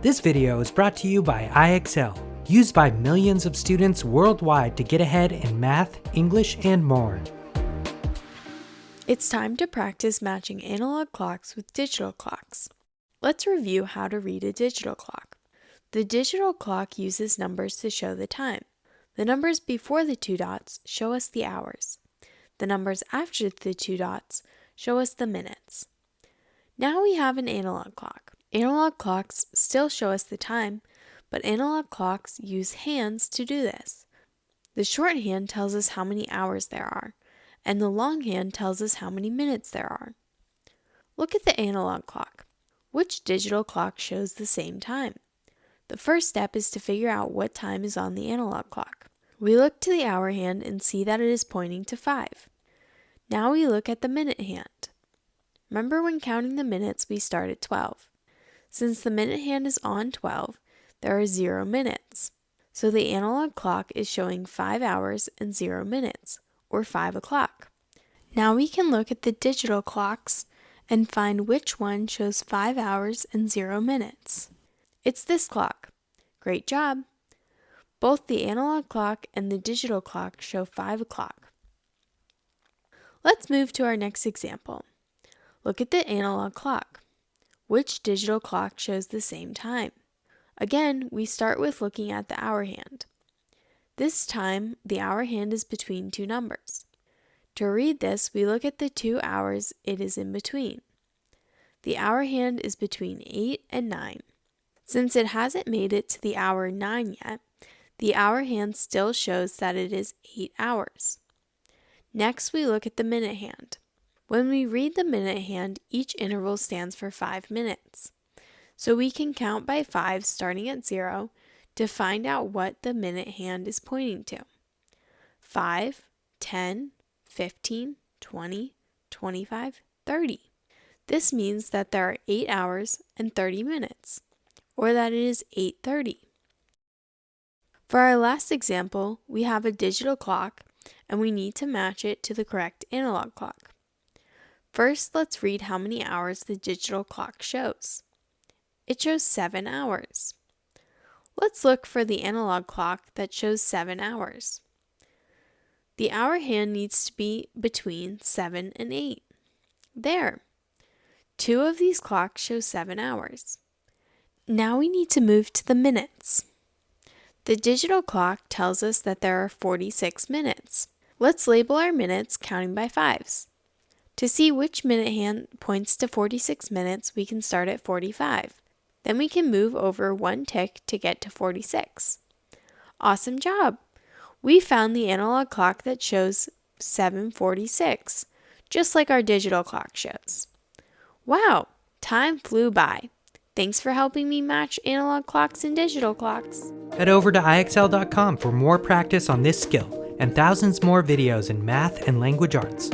This video is brought to you by IXL, used by millions of students worldwide to get ahead in math, English, and more. It's time to practice matching analog clocks with digital clocks. Let's review how to read a digital clock. The digital clock uses numbers to show the time. The numbers before the two dots show us the hours. The numbers after the two dots show us the minutes. Now we have an analog clock. Analog clocks still show us the time, but analog clocks use hands to do this. The shorthand tells us how many hours there are, and the longhand tells us how many minutes there are. Look at the analog clock. Which digital clock shows the same time? The first step is to figure out what time is on the analog clock. We look to the hour hand and see that it is pointing to 5. Now we look at the minute hand. Remember when counting the minutes we start at 12. Since the minute hand is on 12, there are 0 minutes. So the analog clock is showing 5 hours and 0 minutes, or 5 o'clock. Now we can look at the digital clocks and find which one shows 5 hours and 0 minutes. It's this clock. Great job! Both the analog clock and the digital clock show 5 o'clock. Let's move to our next example. Look at the analog clock. Which digital clock shows the same time? Again, we start with looking at the hour hand. This time, the hour hand is between two numbers. To read this, we look at the 2 hours it is in between. The hour hand is between 8 and 9. Since it hasn't made it to the hour 9 yet, the hour hand still shows that it is 8 hours. Next, we look at the minute hand. When we read the minute hand, each interval stands for 5 minutes. So we can count by 5 starting at 0 to find out what the minute hand is pointing to. 5, 10, 15, 20, 25, 30. This means that there are 8 hours and 30 minutes, or that it is 8:30. For our last example, we have a digital clock and we need to match it to the correct analog clock. First, let's read how many hours the digital clock shows. It shows 7 hours. Let's look for the analog clock that shows 7 hours. The hour hand needs to be between 7 and 8. There! 2 of these clocks show 7 hours. Now we need to move to the minutes. The digital clock tells us that there are 46 minutes. Let's label our minutes counting by 5s. To see which minute hand points to 46 minutes, we can start at 45. Then we can move over 1 tick to get to 46. Awesome job! We found the analog clock that shows 7:46, just like our digital clock shows. Wow! Time flew by. Thanks for helping me match analog clocks and digital clocks. Head over to IXL.com for more practice on this skill and thousands more videos in math and language arts.